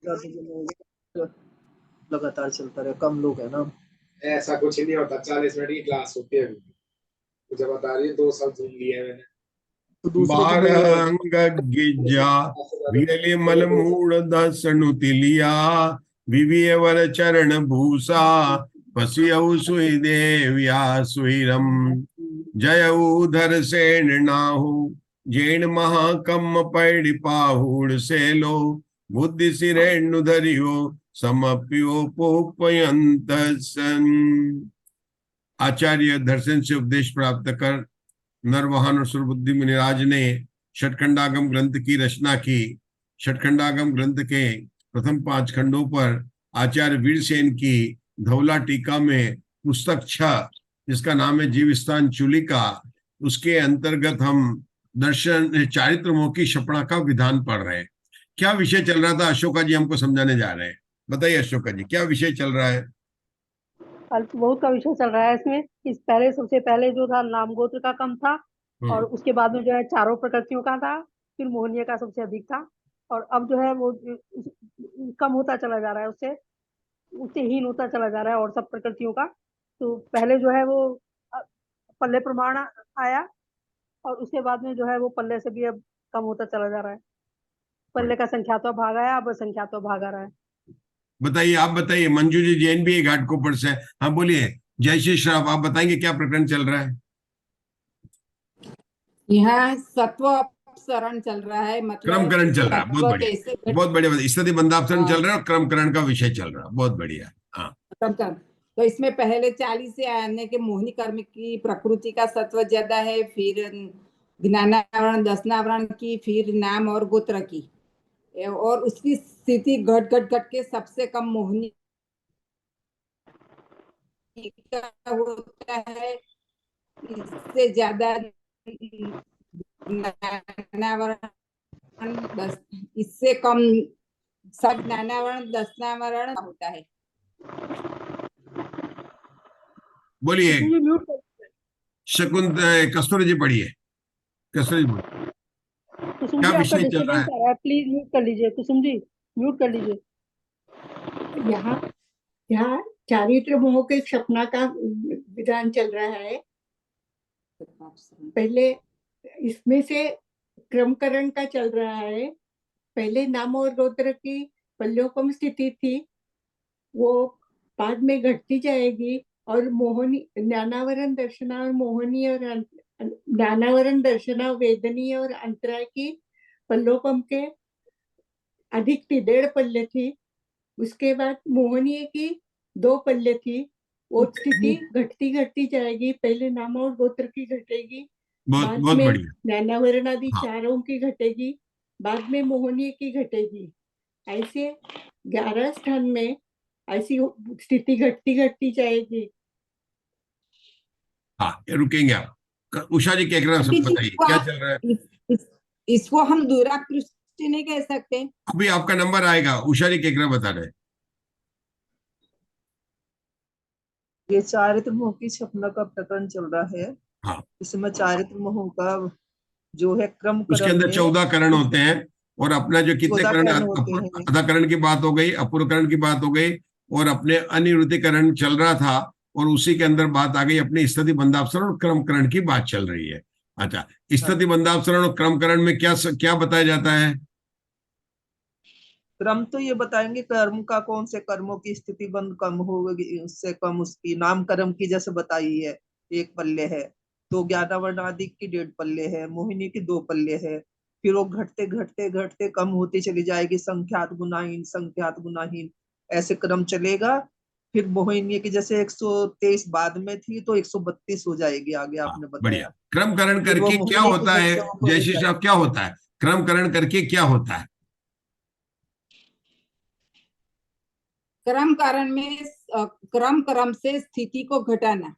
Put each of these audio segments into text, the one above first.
ज्यादा जन हो गए, लगातार चलता रहे, कम लोग है ना। ऐसा कुछ नहीं होता, 40 मिनट की क्लास होती है अभी। मुझे बता रही है, 2 साल सुन लिया है मैंने। तो दूसरे दिन बारहंग गिज्जा वियले मल मूड दसनुतिलिया विवियवर चरण भूसा पसियऊ सुई देव्या सुईरम जयऊ धर सेन नाहु जैन महाकम पैड़ पाहुड़ सेलो बुद्धि सिरेणु धरियो समप्यो पोपयंत सन। आचार्य दर्शन से उपदेश प्राप्त कर नरवाहन और सुरबुद्धि मुनिराज ने षटखंडागम ग्रंथ की रचना की। षटखंडागम ग्रंथ के प्रथम 5 खंडों पर आचार्य वीरसेन की धौला टीका में पुस्तक 6, जिसका नाम है जीवस्थान चूलिका, उसके अंतर्गत हम दर्शन चारित्रमों की क्षपणा का विधान पढ़ रहे हैं। क्या विषय चल रहा था, अशोका जी हमको समझाने जा रहे हैं। बताइए अशोका जी, क्या विषय चल रहा है। अल्प बहुत का विषय चल रहा है इसमें। इस पहले सबसे पहले जो था नाम गोत्र का कम था, और उसके बाद में जो है चारों प्रकृतियों का था, फिर मोहनीय का सबसे अधिक था, और अब जो है वो कम होता चला जा रहा है, उससे उससे हीन होता चला जा रहा है और सब प्रकृतियों का। तो पहले जो है वो पल्ले प्रमाण आया, और उसके बाद में जो है वो पल्ले से भी अब कम होता चला जा रहा है। पल्ले का संख्यात्मक भाग आया, अब संख्यात्मक भाग आ रहा है। बताइए, आप बताइए। मंजू जी जैन भी है घाटकोपर से। हाँ बोलिए। जय श्री श्राप, आप बताएंगे क्या प्रकरण चल रहा है। यहाँ सत्व अपसरण चल रहा है, मतलब क्रमकरण चल रहा है, बहुत बढ़िया, कैसे बहुत बढ़िया। स्थिति बंधापसरण चल रहा है और क्रमकरण का विषय चल रहा है, बहुत बढ़िया। हाँ, क्रमकरण। तो इसमें पहले 40 से आने के मोहिनी कर्म की प्रकृति का सत्व ज्यादा है, फिर ज्ञानावरण दशनावरण की, फिर नाम और गोत्र की, और उसकी स्थिति घट घट घट के सबसे कम मोहिनी होता है, इससे ज्यादा इससे कम सब ज्ञानावरण दशनावरण होता है। बोलिए। शकुंत कस्तूरी जी पढ़िए। कस्तूरी जी कुसुम क्या जी, आपका विषय चल रहा डिस्टर्बेंस है। आ रहा है, प्लीज म्यूट कर लीजिए। कुसुम जी, म्यूट कर लीजिए। यहाँ यहाँ चारित्र मोह के क्षपना का विधान चल रहा है। पहले इसमें से क्रमकरण का चल रहा है। पहले नाम और गोत्र की पल्योकम स्थिति थी, वो बाद में घटती जाएगी, और मोहनी ज्ञानावरण दर्शना और मोहनी और ज्ञानावरण दर्शना वेदनीय और अंतराय की पल्लोकम के अधिक थी, 1.5 पल्ले थी। उसके बाद मोहनीय की 2 पल्ले थी। वो स्थिति घटती घटती जाएगी। पहले नाम और गोत्र की घटेगी, बाद बहुत में बढ़िया। ज्ञानावरण आदि हाँ। चारों की घटेगी, बाद में मोहनीय की घटेगी। ऐसे 11 स्थान में ऐसी स्थिति घटती घटती जाएगी। हाँ, रुकेंगे आप। उषा जी क्या कह रहे हैं, सब बताइए क्या चल रहा है। इसको हम दूराकृष्टि नहीं कह सकते। अभी आपका नंबर आएगा। उषा जी क्या कह रहे बता रहे। ये चारित्र मोह की क्षपना का प्रकरण चल रहा है। हाँ, इसमें चारित्र मोह का जो है क्रम उसके क्रम अंदर में 14 करण होते हैं, और अपना जो कितने करण, उदाहरण होते हैं। अधाकरण की बात हो गई, अपूर्वकरण की बात हो गई, और अपने अनिरुद्धिकरण चल रहा था, और उसी के अंदर बात आ गई अपनी स्थिति बंधापसरण और क्रमकरण की बात चल रही है। अच्छा, स्थिति बंधापसरण और क्रमकरण में क्या क्या बताया जाता है। क्रम तो ये बताएंगे कर्म का, कौन से कर्मों की स्थिति बंद कम होगी, उससे कम उसकी। नाम कर्म की जैसे बताई है 1 पल्ले है, तो ज्ञानावरण आदि की 1.5 पल्ले है, मोहिनी की 2 पल्ले है। फिर वो घटते घटते घटते कम होती चली जाएगी, संख्यात गुणाहीन संख्यात गुणाहीन, ऐसे क्रम चलेगा। फिर मोहिनी की जैसे 123 बाद में थी, तो 132 हो जाएगी आगे, आपने बढ़िया। बताया। क्रमकरण फिर वो करके क्या मोहिनी होता की है, घटते ऊपर हो जयश्री साहब, जाएगी। क्या होता है क्रमकरण करके, क्या होता है। क्रम कारण में क्रम क्रम से स्थिति को घटाना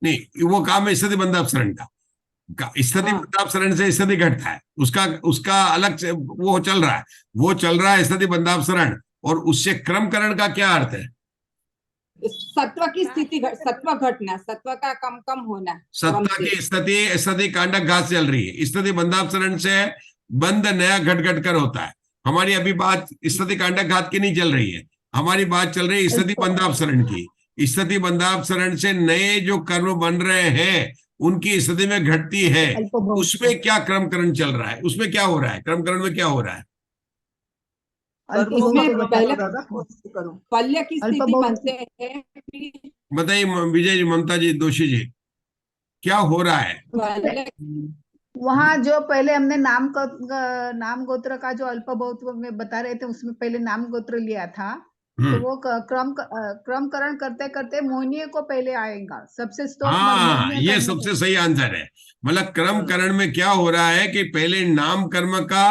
नहीं, वो काम है स्थिति बंधापसरण का। स्थिति बंधापसरण से स्थिति घटता है, उसका उसका अलग से वो चल रहा है। वो चल रहा है स्थिति बंधापसरण, और उससे क्रमकरण का क्या अर्थ है। सत्व की स्थिति सत्व घटना, सत्व का कम कम होना। सत्ता की स्थिति स्थिति कांडक घास चल रही है, स्थिति बंधापसरण से बंद नया घट घट कर होता है। हमारी अभी बात स्थिति कांडघात की नहीं चल रही है, हमारी बात चल रही है स्थिति बंधापसरण की। स्थिति बंधापसरण से नए जो कर्म बन रहे हैं उनकी स्थिति में घटती है, उसमें क्या क्रमकरण चल रहा है, उसमें क्या हो रहा है, क्रमकरण में क्या हो रहा है? कर्मों का इसमें क्रम पहले होता था, कौन से कर्म? पल्य की स्थिति बनते हैं, फिर बताइए विजय जी, ममता जी, दोषी जी, क्या हो रहा है? पल्य वहाँ जो पहले हमने नाम गोत्र का जो अल्प बहुत में बता रहे थे, उसमें पहले नाम गोत्र लिया था, तो वो क्रमकरण करते करते मोहिनी को पहले आएगा, सबसे स्टॉप हाँ, ये सबसे सही आंसर है। मतलब क्रमकरण में क्या हो रहा है कि पहले नाम कर्म का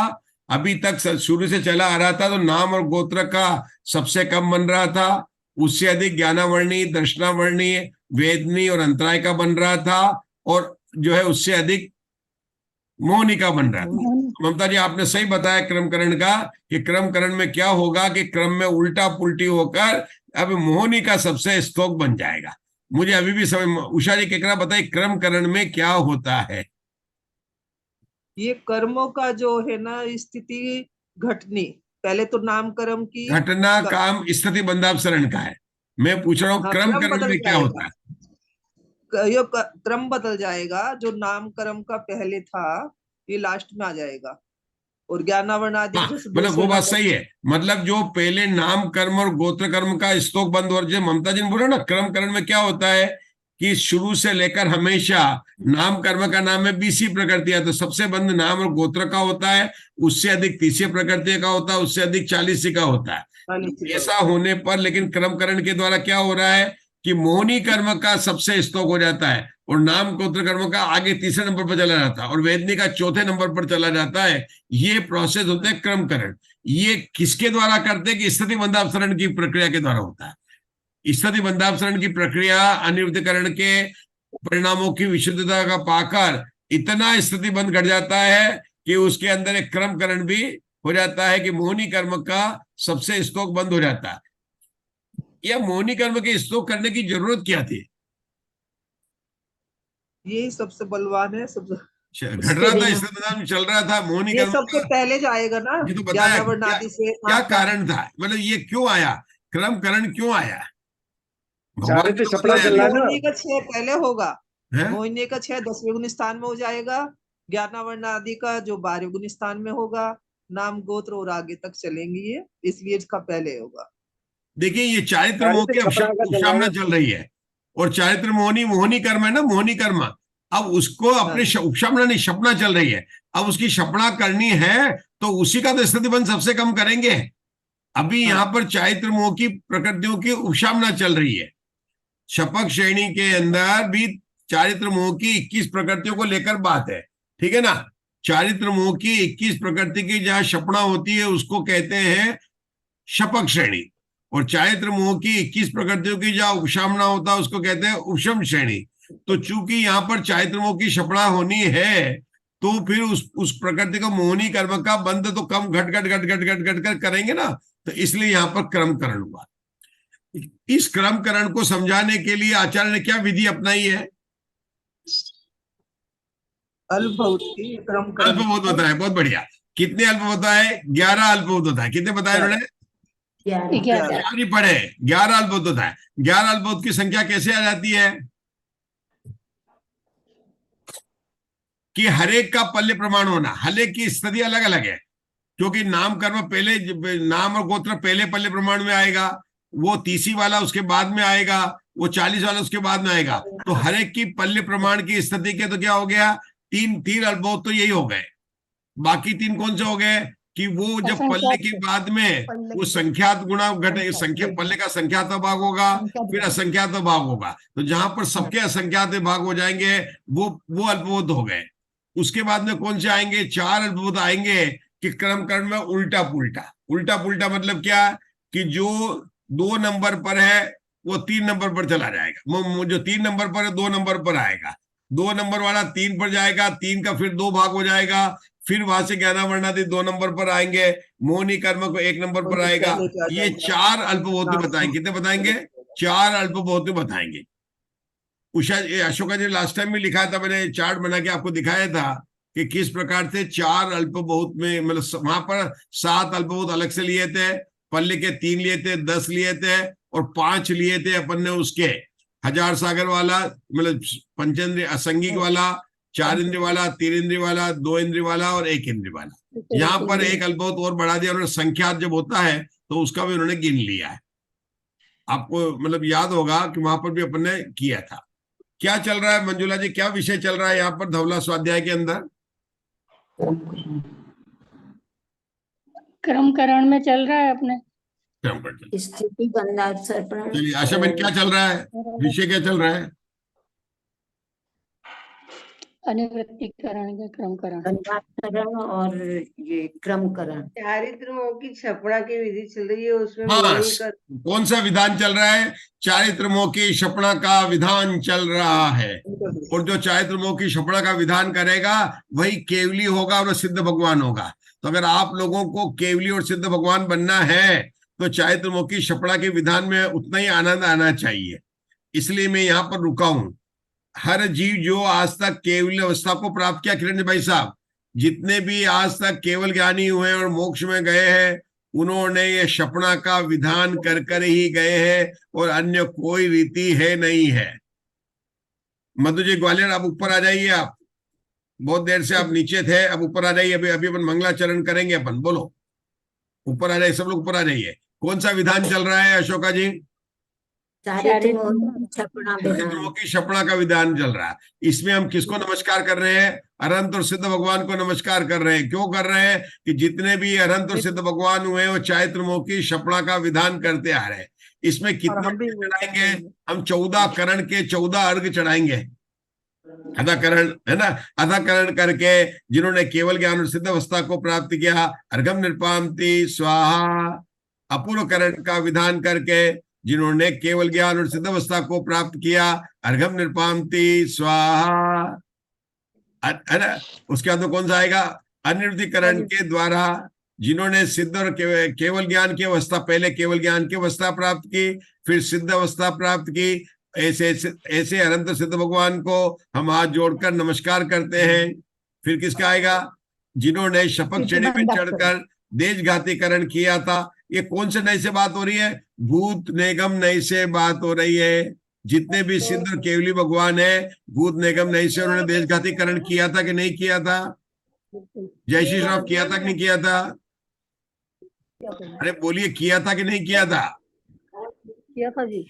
अभी तक शुरू से चला आ रहा था, तो नाम और गोत्र का सबसे कम बन रहा था, उससे अधिक ज्ञानावर्णी, दर्शनावर्णी, वेदनी और अंतराय का बन रहा था, और जो है उससे अधिक मोहनी का बन रहा था। ममता जी, आपने सही बताया क्रमकरण का, कि क्रमकरण में क्या होगा कि क्रम में उल्टा पुल्टी होकर अब मोहनी का सबसे स्तोक बन जाएगा। मुझे अभी भी समझ, उषा जी केकरा बताइए क्रमकरण में क्या होता है? ये कर्मों का जो है ना स्थिति घटनी, पहले तो नाम कर्म की घटना काम स्थिति बंधापसरण का है, मैं पूछ रहा हूँ हाँ, क्रम क्रमकरण बदल में क्या होता है? ये क्रम बदल जाएगा, जो नाम कर्म का पहले था ये लास्ट में आ जाएगा, और ज्ञानावर्ण आदि हाँ, जैसे मतलब वो दूसरे बात नंबर। सही है। मतलब जो पहले नाम कर्म और गोत्र कर्म का स्तोक बंद हो, जो ममता जी ने बोला ना, क्रमकरण में क्या होता है कि शुरू से लेकर हमेशा नाम कर्म का नाम है 20 प्रकृति है, तो सबसे बंद नाम और गोत्र का होता है, उससे अधिक 30 प्रकृति का होता है, उससे अधिक 40 का होता है। ऐसा होने पर लेकिन क्रमकरण के द्वारा क्या हो रहा है कि मोहनी कर्म का सबसे स्तोक हो जाता है, और नाम गोत्र कर्म का आगे तीसरे नंबर पर चला जाता है, और वेदनी का चौथे नंबर पर चला जाता है। ये प्रोसेस होते हैं क्रमकरण। ये किसके द्वारा करते हैं कि स्थिति बंधापसरण की प्रक्रिया के द्वारा होता है। स्थिति बंधापसरण की प्रक्रिया अनिरुद्धकरण के परिणामों की विशुद्धता का पाकर इतना स्थिति बंद घट जाता है कि उसके अंदर एक क्रमकरण भी हो जाता है कि मोहनी कर्म का सबसे स्तोक बंद हो जाता है। या मोहनी कर्म के स्तोक करने की जरूरत क्या थी? यही सबसे बलवान है, सबसे घट रहा था, स्थिति चल रहा था, मोहनी ये कर्म सबसे पहले जाएगा ना, ये तो बताया ज्ञानावर्ण क्या, आदि से क्या कारण था, मतलब ये क्यों आया, क्रमकरण क्यों आया? भगवान ने तो बताया नहीं। मोहिनी का 6 पहले होगा, है? मोहिनी का 6 10वें गुण स्थान में हो जाएगा, ज्ञानावर्ण आदि का जो 12वें गुण स्थान में होगा, नाम गोत्र और आगे तक चलेंगी ये, इसलिए इसका पहले होगा। देखिए, ये चारित्र मोह की उपशामना चल रही है, और चारित्र मोहनी मोहनी कर्म है ना, मोहनी कर्म। अब उसको अपने उपशामना नहीं, शपना चल रही है, अब उसकी शपना करनी है, तो उसी का तो स्थिति बंध सबसे कम करेंगे। अभी यहाँ पर चारित्र मोह की प्रकृतियों की उपशामना चल रही है। शपक श्रेणी के अंदर भी चारित्र मोह की 21 प्रकृतियों को लेकर बात है, ठीक है ना। चारित्र मोह की 21 प्रकृति की जहां शपना होती है उसको कहते हैं शपक श्रेणी, और चारित्र मोह की 21 प्रकृतियों की जहां उपशामना होता है उसको कहते हैं उपशम श्रेणी। तो चूंकि यहाँ पर चारित्र मोह की शपना होनी है, तो फिर उस प्रकृति को मोहनी कर्म का बंध तो कम घट घट घट घट घट घट कर करेंगे ना, तो इसलिए यहाँ पर क्रमकरण हुआ। इस क्रमकरण को समझाने के लिए आचार्य ने क्या विधि अपनाई है? अल्पभूत की क्रमकरण। अल्पभूत बताया, बहुत बढ़िया। कितने अल्पभूत है? 11 अल्पभूत होता है। कितने बताया उन्होंने? 11 ही पढ़े, 11 अल्पभूत होता है। 11 अल्पभूत की संख्या कैसे आ जाती है कि हरेक का पल्य प्रमाण होना, हरेक की स्थिति अलग अलग है, क्योंकि नाम कर्म पहले, नाम और गोत्र पहले पल्य प्रमाण में आएगा, वो 30 वाला उसके बाद में आएगा, वो 40 वाला उसके बाद में आएगा। तो हरेक की पल्य प्रमाण की स्थिति के तो क्या हो गया, तीन अल्पभूत तो यही हो गए। बाकी 3 कौन से हो गए कि वो जब पल्ले के बाद में वो संख्यात गुणा घटे, संख्या पल्ले का संख्यात भाग होगा, फिर असंख्यात भाग होगा, तो जहां पर सबके असंख्यात भाग हो जाएंगे वो अल्पभूत हो गए। उसके बाद में कौन से आएंगे? 4 अल्पभूत आएंगे कि क्रमकरण में उल्टा पुल्टा। उल्टा पुल्टा मतलब क्या कि जो 2 नंबर पर है वो 3 नंबर पर चला जाएगा, जो 3 नंबर पर है 2 नंबर पर आएगा, 2 नंबर वाला 3 पर जाएगा, 3 का फिर 2 भाग हो जाएगा, फिर वहां से ज्ञानावर्णादि 2 नंबर पर आएंगे, मोहनी कर्म को 1 नंबर पर आएगा। ये 4 अल्पभूत बताएंगे। कितने बताएंगे? 4 अल्पभूत बताएंगे। उषा अशोका जी लास्ट टाइम भी लिखा था, मैंने चार्ट बना के आपको दिखाया था कि किस प्रकार से 4 अल्प बहुत में, मतलब वहां पर 7 अल्प बहुत अलग से लिए थे, पल्ले के 3 लिए थे, 10 लिए थे और 5 लिए थे अपन ने उसके 1000 सागर वाला, मतलब पंचेंद्रिय असंगिक वाला, 4 इंद्रिय वाला, 3 इंद्रिय वाला, 2 इंद्रिय वाला और 1 इंद्रिय वाला। यहाँ पर एक अल्प बहुत और बढ़ा दिया उन्होंने। संख्यात जब होता है तो उसका भी उन्होंने गिन लिया है। आपको मतलब याद होगा कि वहां पर भी अपन ने किया था। क्या चल रहा है मंजुला जी, क्या विषय चल रहा है यहाँ पर धवला स्वाध्याय के अंदर? क्रमकरण में चल रहा है अपने। स्थिति बंधापसरण। चलिए आशा बहन, क्या चल रहा है, विषय क्या चल रहा है? अनिवृत्तिकरण का क्रमकरण। बंधापसरण और ये क्रमकरण। चारित्रों की क्षपणा की विधि चल रही है, उसमें हाँ, मोहिनी का कौन सा विधान चल रहा है? चारित्रमोह की क्षपणा का विधान चल रहा है। और जो चारित्रमोह की क्षपणा का विधान करेगा वही केवली होगा और सिद्ध भगवान होगा। तो अगर आप लोगों को केवली और सिद्ध भगवान बनना है तो चारित्रमोह की क्षपणा के विधान में उतना ही आनंद आना चाहिए। इसलिए मैं यहाँ पर रुका हूं। हर जीव जो आज तक केवल अवस्था को प्राप्त किया, किरण भाई साहब, जितने भी आज तक केवल ज्ञानी हुए और मोक्ष में गए हैं, उन्होंने ये क्षपणा का विधान कर कर ही गए हैं और अन्य कोई रीति है नहीं है। मधु जी ग्वालियर, आप ऊपर आ जाइए। आप बहुत देर से आप नीचे थे, अब ऊपर आ जाइए। अभी अभी अपन मंगलाचरण करेंगे अपन। बोलो, ऊपर आ जाइए, सब लोग ऊपर आ जाइए। कौन सा विधान चल रहा है अशोका जी? चारित्रों की क्षपणा का विधान चल रहा है। इसमें हम किसको नमस्कार कर रहे हैं? अनंत और सिद्ध भगवान को नमस्कार कर रहे हैं। क्यों कर रहे हैं? कि जितने भी अनंत और सिद्ध भगवान हुए वो चारित्रों की क्षपणा का विधान करते आ रहे हैं। इसमें कितना चढ़ाएंगे हम? 14 करण के 14 अर्घ चढ़ाएंगे। अधाकरण है ना, अधाकरण करके जिन्होंने केवल ज्ञान और सिद्ध अवस्था को प्राप्त किया, अर्घम निर्पामति स्वाहा। अपूर्व करण का विधान करके जिन्होंने केवल ज्ञान और सिद्ध अवस्था को प्राप्त किया, अर्घम निर्पामति स्वाहा, है ना। उसके बाद में कौन सा आएगा? अनिर्वृत्तिकरण के द्वारा जिन्होंने सिद्ध और केवल ज्ञान की अवस्था, पहले केवल ज्ञान की अवस्था प्राप्त की, फिर सिद्ध अवस्था प्राप्त की, ऐसे ऐसे अनंत सिद्ध भगवान को हम हाथ जोड़कर नमस्कार करते हैं। फिर किसका आएगा? जिन्होंने शपथ चढ़ी में चढ़कर देशघातीकरण किया था। ये कौन से नए से बात हो रही है? भूत निगम नए से बात हो रही है। जितने भी सिद्ध और केवली भगवान है, भूत निगम नए से उन्होंने देशघातीकरण किया था कि नहीं किया था? जय श्री राम, किया था कि नहीं किया था? अरे बोलिए, किया था कि नहीं किया था? किया था जी।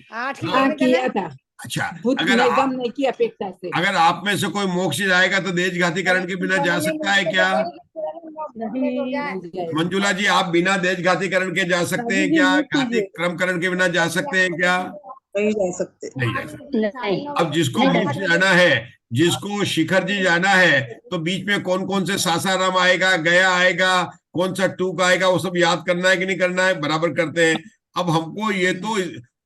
किया था। अच्छा, अगर निगम की अपेक्षा से अगर आप में से कोई मोक्ष जाएगा तो देशघातीकरण के बिना जा सकता है क्या? मंजुला जी, आप बिना देशघातीकरण के जा सकते हैं क्या? घाती क्रमकरण के बिना जा सकते हैं क्या? नहीं जा सकते। नहीं जा सकते। अब जिसको मोक्ष जाना है, जिसको शिखर जी जाना है, तो बीच में कौन कौन से सासाराम आएगा, गया आएगा, कौन सा टूक आएगा, वो सब याद करना है कि नहीं करना है? बराबर करते हैं। अब हमको ये तो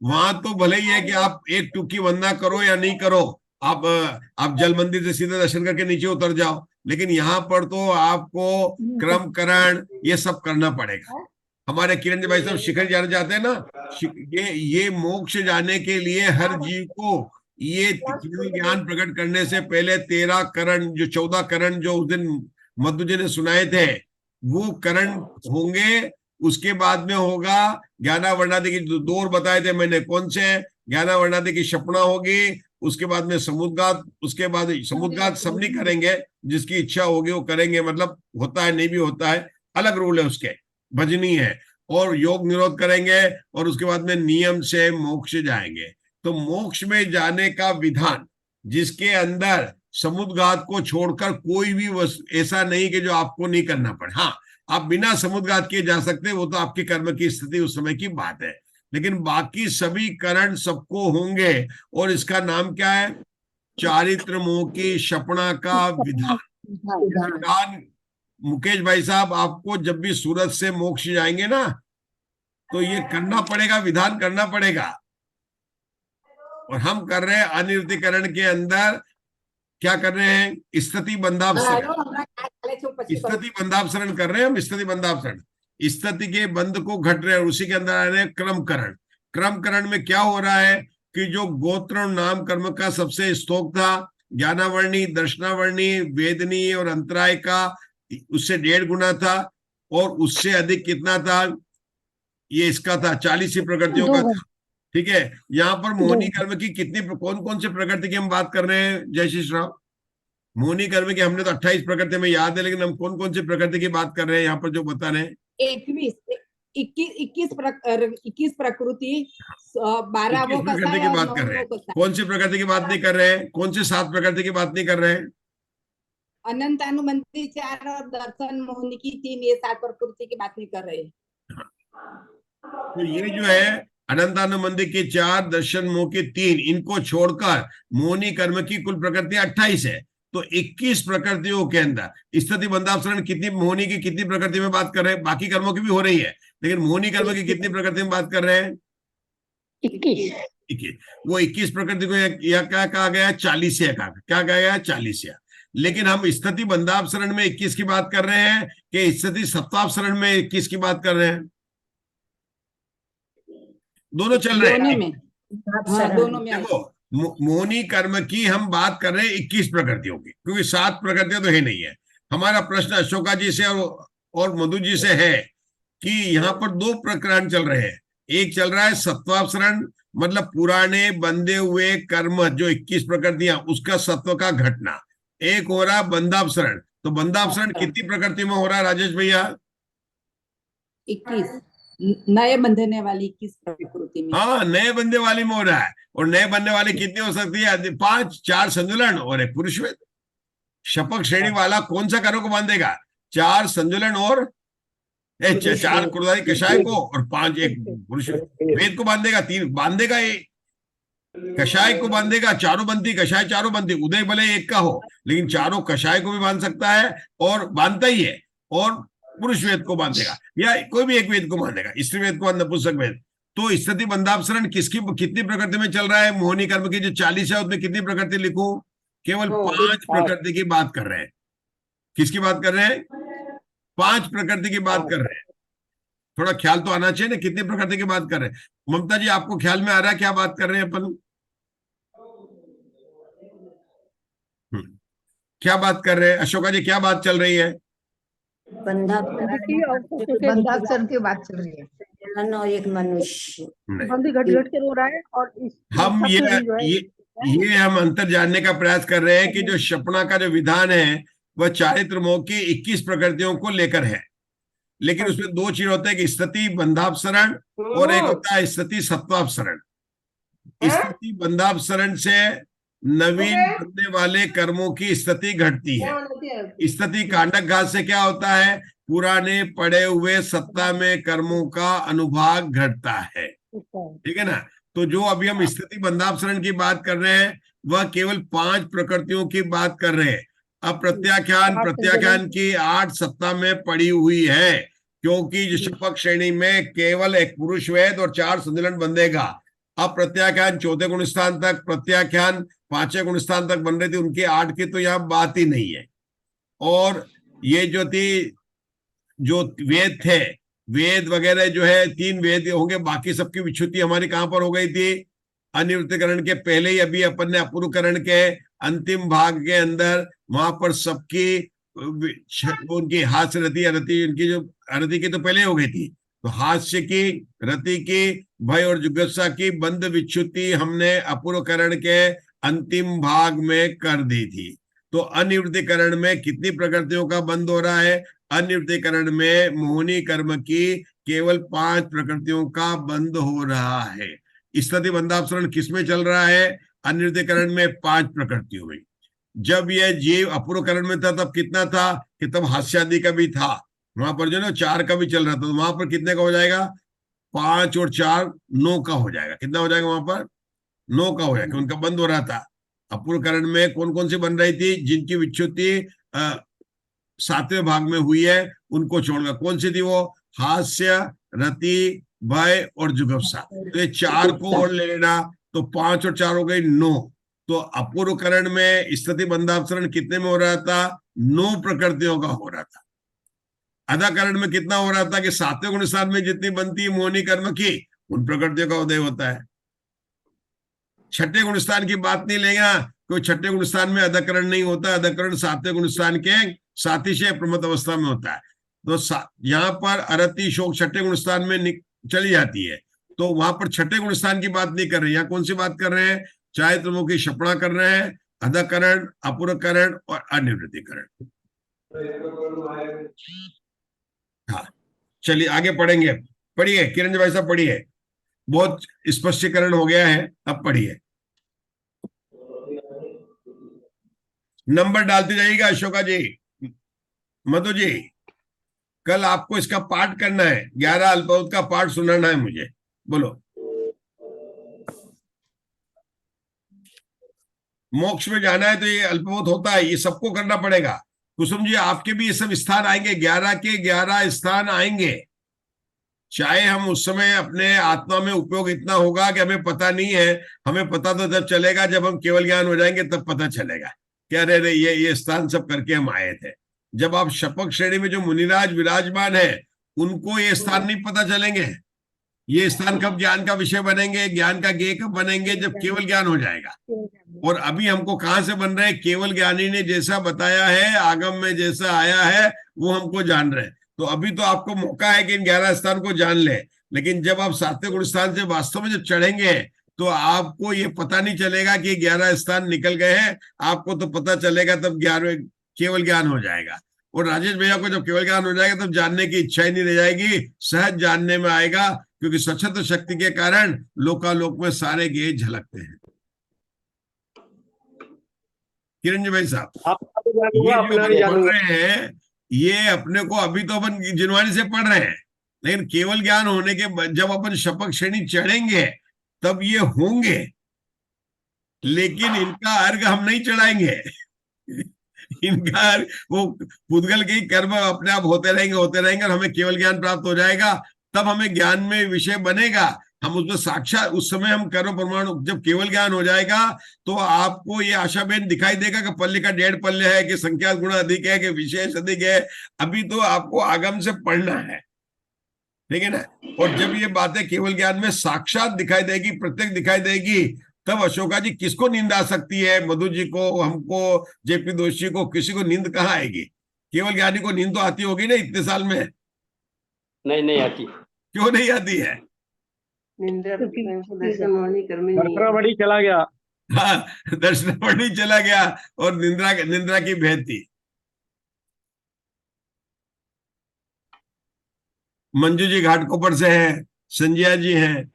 वहां तो भले ही है कि आप एक टूक की वंदना करो या नहीं करो, आप जल मंदिर से सीधे दर्शन करके नीचे उतर जाओ, लेकिन यहाँ पर तो आपको क्रमकरण ये सब करना पड़ेगा। हमारे किरण जी भाई साहब शिखर जाना चाहते हैं ना, ये मोक्ष जाने के लिए हर जीव को ये ज्ञान प्रकट करने से पहले 13 करण, जो 14 करण जो उस दिन मधु जी ने सुनाए थे, वो करण होंगे। उसके बाद में होगा ज्ञानावर्णादि की, 2 और बताए थे मैंने, कौन से? ज्ञानावर्णादि की क्षपणा होगी, उसके बाद में समुद्घात, उसके बाद समुद्घात सब नहीं करेंगे, जिसकी इच्छा होगी वो करेंगे, मतलब होता है नहीं भी होता है, अलग रूल है उसके, भजनी है। और योग निरोध करेंगे और उसके बाद में नियम से मोक्ष जाएंगे। तो मोक्ष में जाने का विधान जिसके अंदर समुद्घात को छोड़कर कोई भी ऐसा नहीं कि जो आपको नहीं करना पड़े। हाँ, आप बिना समुद्घात किए जा सकते हैं, वो तो आपकी कर्म की स्थिति उस समय की बात है, लेकिन बाकी सभी करण सबको होंगे। और इसका नाम क्या है? चारित्र मोह की क्षपणा का विधान। मुकेश भाई साहब, आपको जब भी सूरत से मोक्ष जाएंगे ना, तो ये करना पड़ेगा, विधान करना पड़ेगा। और हम कर रहे हैं अनिर्वृत्तिकरण के अंदर क्या कर रहे हैं? स्थिति बंधापसरण, स्थिति बंधापसरण कर रहे हैं हम। स्थिति बंधापसरण, स्थिति के बंध को घट रहे हैं, उसी के अंदर आ रहे हैं क्रमकरण। क्रमकरण में क्या हो रहा है कि जो गोत्र और नाम कर्म का सबसे स्तोक था, ज्ञानावर्णी, दर्शनावर्णी, वेदनीय और अंतराय का उससे 1.5 गुना था, और उससे अधिक कितना था, ये इसका था 40 प्रकृतियों का था। ठीक है, यहाँ पर मोहिनी कर्म की कितनी, कौन कौन से प्रकृति की हम बात कर रहे हैं जयशीष राव? मोहिनी कर्म की हमने तो 28 प्रकृति में याद है, लेकिन हम कौन कौन से प्रकृति की बात कर रहे हैं यहाँ पर जो बता रहे हैं? 21 प्रकृति, 12 वो प्रकृति की बात कर रहे हैं। कौन सी प्रकृति की बात नहीं कर रहे हैं? कौन से 7 प्रकृति की बात नहीं कर रहे हैं? अनंतानुबंधी 4 और दर्शन मोहिनी की 3, ये 7 प्रकृति की बात नहीं कर रहे हैं। तो ये जो है अनंतानुबंधी के 4, दर्शन मोह के 3, इनको छोड़कर मोहिनी कर्म की कुल प्रकृति 28 है। तो 21 प्रकृतियों के अंदर स्थिति बंधापसरण कितनी, मोहिनी की कितनी प्रकृति में बात कर रहे हैं? बाकी कर्मों की भी हो रही है, लेकिन मोहिनी कर्म की कितनी प्रकृति में बात कर रहे हैं? 21। वो 21 प्रकृति को या क्या कहा गया? 40 कहा। क्या कहा गया? 40। लेकिन हम स्थिति बंधापसरण में 21 की बात कर रहे हैं कि स्थिति सत्वापसरण में 21 की बात कर रहे हैं? दोनों चल रहे हैं। दोनों में। देखो, मोहिनी कर्म की हम बात कर रहे हैं 21 प्रकृतियों की, क्योंकि 7 प्रकृतियां तो है नहीं है। हमारा प्रश्न अशोका जी से और मधु जी से है कि यहाँ पर 2 प्रकरण चल रहे हैं। एक चल रहा है सत्वापसरण, मतलब पुराने बंधे हुए कर्म जो 21 प्रकृतियां, उसका सत्व का घटना। एक हो रहा बंधापसरण। तो बंधापसरण कितनी प्रकृति में हो रहा है राजेश भैया? 21 नए बंधने वाली 21 प्रकृति में। हाँ, नए बंधे वाली में हो रहा है। और नए बनने वाली कितनी हो सकती है? 5, 4 संतुलन और 1 पुरुषवेद। शपक श्रेणी वाला कौन सा कर्म को बांधेगा? 4 संतुलन और 4 क्रोधादि कषाय को, और 5 एक पुरुषवेद। वेद को बांधेगा, 3 बांधेगा, ये कषाय को बांधेगा। चारों बनती कषाय, चारों बनती। उदय भले एक का हो, लेकिन चारों कषाय को भी बांध सकता है और बांधता ही है, और पुरुष वेद को बांधेगा, या कोई भी एक वेद को बांधेगा, स्त्री वेद को, नपुंसक वेद। तो स्थिति बंधापसरण कितनी प्रकृति में चल रहा है? मोहिनी कर्म की जो 40 है, उसमें कितनी प्रकृति लिखूं? केवल 5 प्रकृति की बात कर रहे हैं। किसकी बात कर रहे हैं? 5 प्रकृति की बात कर रहे हैं। थोड़ा ख्याल तो आना चाहिए ना, कितनी प्रकृति की बात कर रहे हैं। ममता जी, आपको ख्याल में आ रहा है क्या बात कर रहे हैं अपन? क्या बात कर रहे हैं अशोका जी? क्या बात चल रही है? बंधापसरण की बात चल रही है। और एक मनुष्य बंदी घट घट के रो रहा है, और हम ये हम अंतर जानने का प्रयास कर रहे हैं कि जो शपना का जो विधान है वह चारित्र मोह की 21 प्रकृतियों को लेकर है, लेकिन उसमें 2 चीज होते हैं कि स्थिति बंधापसरण और एक होता है स्थिति सत्वापसरण। स्थिति बंधापसरण से नवीन बनने वाले कर्मों की स्थिति घटती है। स्थिति कांडक घात से क्या होता है? पुराने पड़े हुए सत्ता में कर्मों का अनुभाग घटता है। ठीक है ना? तो जो अभी हम स्थिति बंधापसरण की बात कर रहे हैं वह केवल 5 प्रकृतियों की बात कर रहे हैं। अब प्रत्याख्यान की 8 सत्ता में पड़ी हुई है, क्योंकि शपक श्रेणी में केवल 1 पुरुष वेद और 4 संतुलन बंधेगा। अब प्रत्याख्यान 4थे गुण स्थान तक, प्रत्याख्यान 5वें गुण स्थान तक बन रहे थे, उनके 8 की तो यहाँ बात ही नहीं है। और ये जो वेद थे, वेद वगैरह जो है 3 वेद होंगे, बाकी सबकी विच्युति हमारी कहां पर हो गई थी? अनिवृत्तिकरण के पहले ही अभी अपन ने अपूर्वकरण के अंतिम भाग के अंदर वहां पर सबकी उनकी हास्य रति, उनकी जो रति की तो पहले हो गई थी, तो हास्य की, रति की, भय और जुगुप्सा की बंध विच्युति हमने अपूर्वकरण के अंतिम भाग में कर दी थी। तो अनिवृत्तिकरण में कितनी प्रकृतियों का बंध हो रहा है? अनिवृत्तिकरण में मोहिनी कर्म की केवल 5 प्रकृतियों का बंध हो रहा है। स्थिति बंधापसरण किसमें चल रहा है? अनिवृत्तिकरण में 5 प्रकृतियों में। जब यह जीव अपूर्वकरण में था तब कितना था कि तब हास्यादि का भी था, वहां पर जो ना 4 का भी चल रहा था, तो वहां पर कितने का हो जाएगा? 5 और 4 9 का हो जाएगा। कितना हो जाएगा वहां पर? 9 का हो जाएगा, उनका बंद हो रहा था। अपूर्वकरण में कौन कौन सी बन रही थी? जिनकी विच्युति 7वें भाग में हुई है उनको छोड़कर। कौन सी थी वो? हास्य, रति, भय और जुगुप्सा। तो ये 4 को और ले लेना, तो 5 और 4 हो गई 9। तो अपूर्वकरण में स्थिति बंधापसरण कितने में हो रहा था? 9 प्रकृतियों का हो रहा था। अधाकरण में कितना हो रहा था कि 7वें गुण स्थान में जितनी बनती है मोहिनी कर्म की, उन प्रकृतियों का उदय होता है। 6ठे गुण स्थान की बात नहीं लेगा, कोई छठे गुण स्थान में अधकरण नहीं होता, अधकरण सातवें गुण स्थान के सातिशय प्रमथ अवस्था में होता है। तो यहाँ पर अरति शोक छठे गुण स्थान में चली जाती है, तो वहां पर छठे गुण स्थान की बात नहीं कर रहे हैं। यहाँ कौन सी बात कर रहे हैं? चारित्रमुखी क्षपणा कर रहे हैं, अधकरण, अपूर्वकरण और अनिवृत्तिकरण। हाँ, चलिए आगे पढ़ेंगे। पढ़िए किरण भाई साहब, पढ़िए, बहुत स्पष्टीकरण हो गया है, अब पढ़िए। नंबर डालते जाइएगा अशोका जी, मधु जी, कल आपको इसका पाठ करना है, 11 अल्पवत का पाठ सुनाना है मुझे। बोलो। मोक्ष में जाना है तो ये अल्पवत होता है, ये सबको करना पड़ेगा। कुसुम जी, आपके भी ये सब स्थान आएंगे, 11 के 11 स्थान आएंगे। चाहे हम उस समय अपने आत्मा में उपयोग इतना होगा कि हमें पता नहीं है, हमें पता तो जब चलेगा जब हम केवल ज्ञान हो जाएंगे, तब पता चलेगा क्या रे रे ये स्थान सब करके हम आए थे। जब आप शपक श्रेणी में जो मुनिराज विराजमान है, उनको ये स्थान नहीं पता चलेंगे। ये स्थान कब ज्ञान का विषय बनेंगे, ज्ञान का ज्ञेय कब बनेंगे? जब केवल ज्ञान हो जाएगा। और अभी हमको कहां से बन रहे हैं? केवल ज्ञानी ने जैसा बताया है, आगम में जैसा आया है, वो हमको जान रहे हैं। तो अभी तो आपको मौका है कि इन 11 स्थान को जान ले, लेकिन जब आप सातवें गुण स्थान से वास्तव में जब चढ़ेंगे तो आपको ये पता नहीं चलेगा कि 11 स्थान निकल गए हैं। आपको तो पता चलेगा तब 11वें केवल ज्ञान हो जाएगा। और राजेश भैया को जब केवल ज्ञान हो जाएगा तब जानने की इच्छा ही नहीं रह जाएगी, सहज जानने में आएगा, क्योंकि सशस्त्र शक्ति के कारण लोकालोक में सारे गेय झलकते हैं। किरण जी भाई साहब, ये जो पढ़ रहे हैं, ये अपने को अभी तो अपन जिनवानी से पढ़ रहे हैं, लेकिन केवल ज्ञान होने के जब अपन शपक श्रेणी चढ़ेंगे तब ये होंगे, लेकिन इनका अर्घ हम नहीं चढ़ाएंगे। इनका वो पुद्गल के कर्म अपने आप होते रहेंगे और हमें केवल ज्ञान प्राप्त हो जाएगा। तब हमें ज्ञान में विषय बनेगा, हम उसमें साक्षात उस समय हम कर्म परमाणु, जब केवल ज्ञान हो जाएगा तो आपको ये आशाबेन दिखाई देगा कि पल्ले का 1.5 पल्ले है, कि संख्या गुण अधिक है, कि विशेष अधिक है। अभी तो आपको आगम से पढ़ना है, ठीक है ना। और जब ये बातें केवल ज्ञान में साक्षात दिखाई देगी, प्रत्यक्ष दिखाई देगी, तब अशोका जी किसको नींद आ सकती है? मधु जी को, हमको, जेपी दोषी को, किसी को नींद कहाँ आएगी? केवल ज्ञानी को नींद तो आती होगी ना इतने साल में? नहीं आती। क्यों नहीं आती है? दर्शनावली चला गया। हाँ, दर्शनावली चला गया और निंद्रा की भेद थी। मंजू जी घाटकोपर से हैं, संजय जी हैं।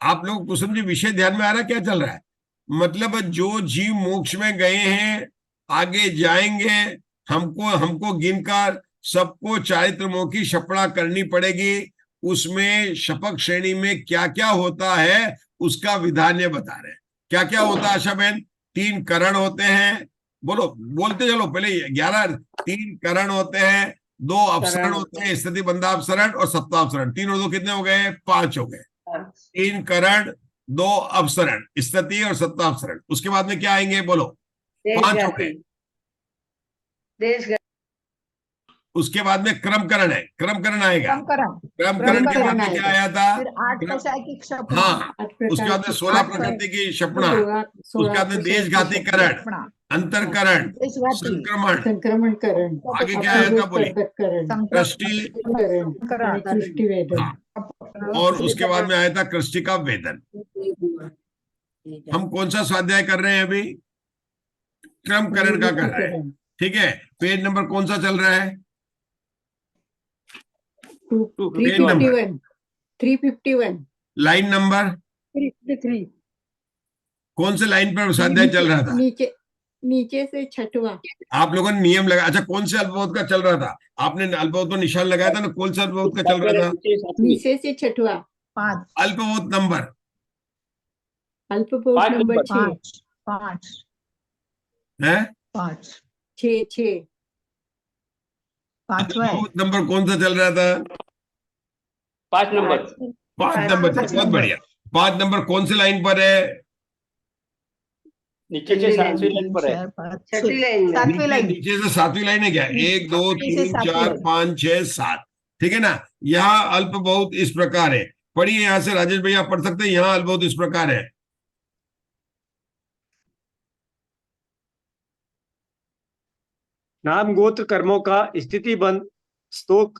आप लोग कुसुम जी विषय ध्यान में आ रहा क्या चल रहा है? मतलब जो जीव मोक्ष में गए हैं, आगे जाएंगे, हमको गिनकर सबको चारित्रमुखी क्षपणा करनी पड़ेगी। उसमें शपक श्रेणी में क्या क्या होता है उसका विधान ये बता रहे हैं। क्या क्या होता है आशा बहन? 3 करण होते हैं। बोलो, बोलते चलो पहले। 11 3 करण होते हैं, 2 अपसरण होते हैं, स्थिति बंधापसरण और सत्तापसरण। 3 और 2 कितने हो गए? 5 हो गए। 3 करण, 2 अपसरण, स्थिति और सत्तापसरण। उसके बाद में क्या आएंगे? बोलो। 5 हो गए। उसके बाद में क्रमकरण है, क्रमकरण आएगा। क्रमकरण के बाद में क्या आया था? 8 कषाय की क्षपणा। हाँ, उसके बाद में 16 प्रकृति की क्षपणा, उसके बाद में देशघाती करण, अंतरकरण, संक्रमण करण, आगे क्या आया था? बोली। कृष्टि, और उसके बाद में आया था कृष्टि का वेदन। हम कौन सा स्वाध्याय कर रहे हैं अभी? क्रमकरण का कर रहे हैं, ठीक है। पेज नंबर कौन सा चल रहा है? 351 लाइन नंबर 353। कौन से लाइन पर स्वाध्याय चल रहा था? नीचे से 6वां। आप लोगों ने नियम लगा? अच्छा, कौन से अल्पबोध का चल रहा था? आपने अल्पबोध पर निशान लगाया था ना, कौन सा अल्पबोध का चल रहा था? नीचे से 6वां। 5 अल्पबोध नंबर, अल्पबोध नंबर 5 है 5 6 5वां है। अल्पबोध नंबर कौन सा चल रहा था? 5 नंबर। 5 नंबर, बहुत बढ़िया। 5 नंबर कौन सी लाइन पर है? नीचे से 7वीं लाइन पर है। 7वीं लाइन। नीचे से 7वीं लाइन है क्या? 1 2 3 4 5 6 7, ठीक है ना। यहाँ अल्पबोध इस प्रकार है। पढ़िए यहाँ से, राजेश भैया पढ़ सकते हैं। यहाँ अल्पबोध इस प्रकार है। नाम गोत्र कर्मों का स्थिति बंध स्तोक,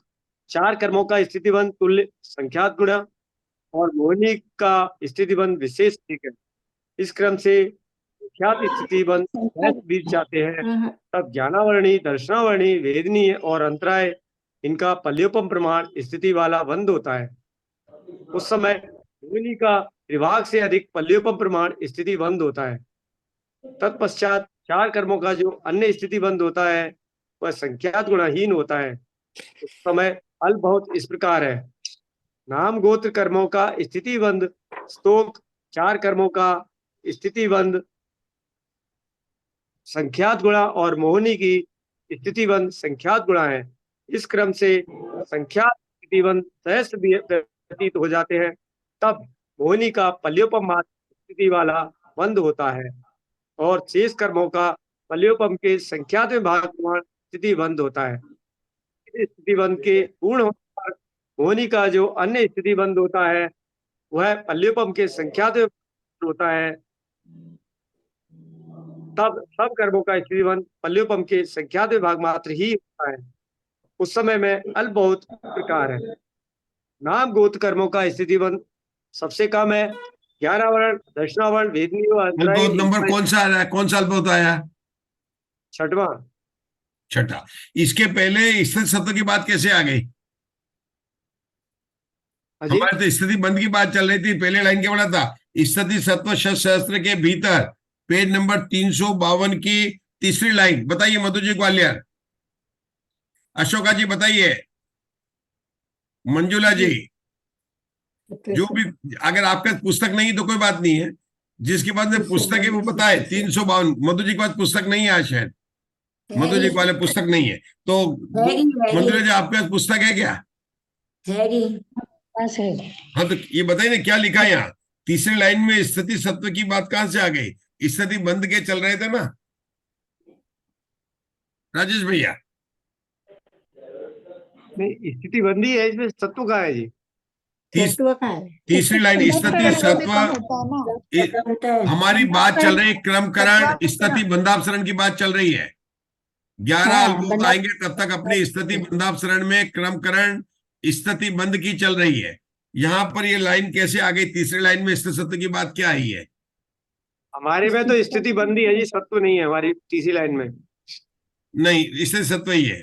4 कर्मों का स्थिति बंध तुल्य संख्यात गुण और मोहिनी का स्थिति बंध विशेष ठीक है। इस क्रम से संख्यात स्थिति बंध बीत जाते हैं, तब ज्ञानावर्णी, दर्शनावर्णी, वेदनीय और अंतराय इनका पल्योपम प्रमाण स्थिति वाला बंध होता है। उस समय मोहिनी का विभाग से अधिक पल्योपम प्रमाण स्थिति बंध होता है। तत्पश्चात 4 कर्मों का जो अन्य स्थिति बंध होता है वह संख्यात गुणहीन होता है। उस समय अल्प बहुत इस प्रकार है। नाम गोत्र कर्मों का स्थिति बंध स्तोक, 4 कर्मों का स्थिति बंध संख्यात गुणा और मोहिनी की स्थिति बंध संख्यात गुणा है। इस क्रम से संख्यात स्थिति बंध सहस्त्र व्यतीत हो जाते हैं, तब मोहिनी का पल्योपम मात्र स्थिति वाला बंध होता है और शेष कर्मों का पल्योपम के संख्यात में भाग स्थिति बंध होता है। स्थिति बंध के पूर्ण होने पर मोहिनी का जो अन्य स्थिति बंध होता है वह पल्योपम के संख्यात में होता है, तब सब कर्मों का स्थिति बंध पल्योपम के संख्यात विभाग मात्र ही होता है। उस समय में अल्प बहुत प्रकार है। नाम गोत्र कर्मों का स्थिति बंध सबसे कम है। 11 वर्ण, दशनावर्ण, वेदनीय नंबर कौन सा आ रहा है? कौन सा अल्प होता है? 6वां। छठा। इसके पहले स्थिति सत्व की बात कैसे आ गई? हमारे तो स्थिति बंद की बात चल रही थी। पहले लाइन क्या बोला था? स्थिति सत्व सहस्त्र के भीतर, पेज नंबर 352 की तीसरी लाइन। बताइए मधु जी ग्वालियर, अशोका जी बताइए, मंजुला जी, जो भी, अगर आपके पास पुस्तक नहीं तो कोई बात नहीं है, जिसके पास में पुस्तक है वो बताए। 352। मधु जी के पास पुस्तक नहीं है आज शायद, मधु जी वाले पुस्तक नहीं है तो मंजुला जी आपके पास पुस्तक है क्या? हाँ तो ये बताइए ना क्या लिखा है यहाँ तीसरी लाइन में? स्थिति सत्व की बात कहां से आ गई? स्थिति बंद के चल रहे थे ना राजेश भैया? स्थिति बंदी है, इसमें सत्व का है जी। तीसरी लाइन स्थिति सत्व। हमारी बात चल रही है क्रमकरण स्थिति बंधापसरण की बात चल रही है। 11 अल्प आएंगे तब तक अपनी स्थिति बंधापसरण में क्रमकरण स्थिति बंद की चल रही है। यहाँ पर ये लाइन कैसे आ गई? तीसरी लाइन में स्थिति सत्व की बात क्या आई है? हमारे में तो स्थिति बंदी है जी, सत्व नहीं है हमारी तीसरी लाइन में। नहीं, स्थिति सत्व ही है।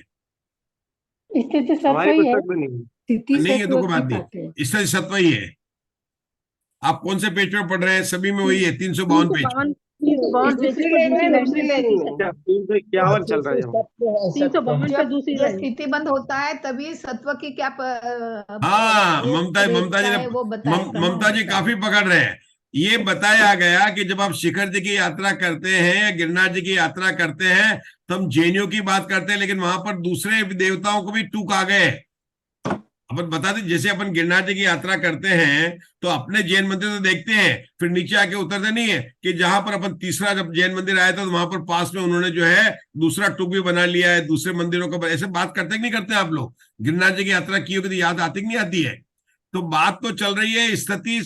स्थिति सत्व हमारी ही है। पुस्तक में नहीं नहीं है तो कोई बात नहीं, स्थिति सत्व ही है। आप कौन से पेज पर पढ़ रहे हैं? सभी में वही है, 352 पेज। 351 चल रहा है। 352 पे दूसरी जो स्थिति बंद होता है तभी सत्व की क्या हाँ, ममता जी काफी पकड़ रहे हैं। ये बताया गया कि जब आप शिखर जी की यात्रा करते हैं या गिरनार जी की यात्रा करते हैं तो हम जैनियों की बात करते हैं, लेकिन वहां पर दूसरे देवताओं को भी टूक आ गए। अपन बता दें, जैसे अपन गिरनार जी की यात्रा करते हैं तो अपने जैन मंदिर तो देखते हैं, फिर नीचे आके उतरते नहीं है कि जहां पर अपन तीसरा जब जैन मंदिर आया था तो वहां पर पास में उन्होंने जो है दूसरा टूक भी बना लिया है, दूसरे मंदिरों का। ऐसे बात करते नहीं करते आप लोग? गिरनार जी की यात्रा की होगी तो याद आती कि नहीं आती है? तो बात तो चल रही है स्थिति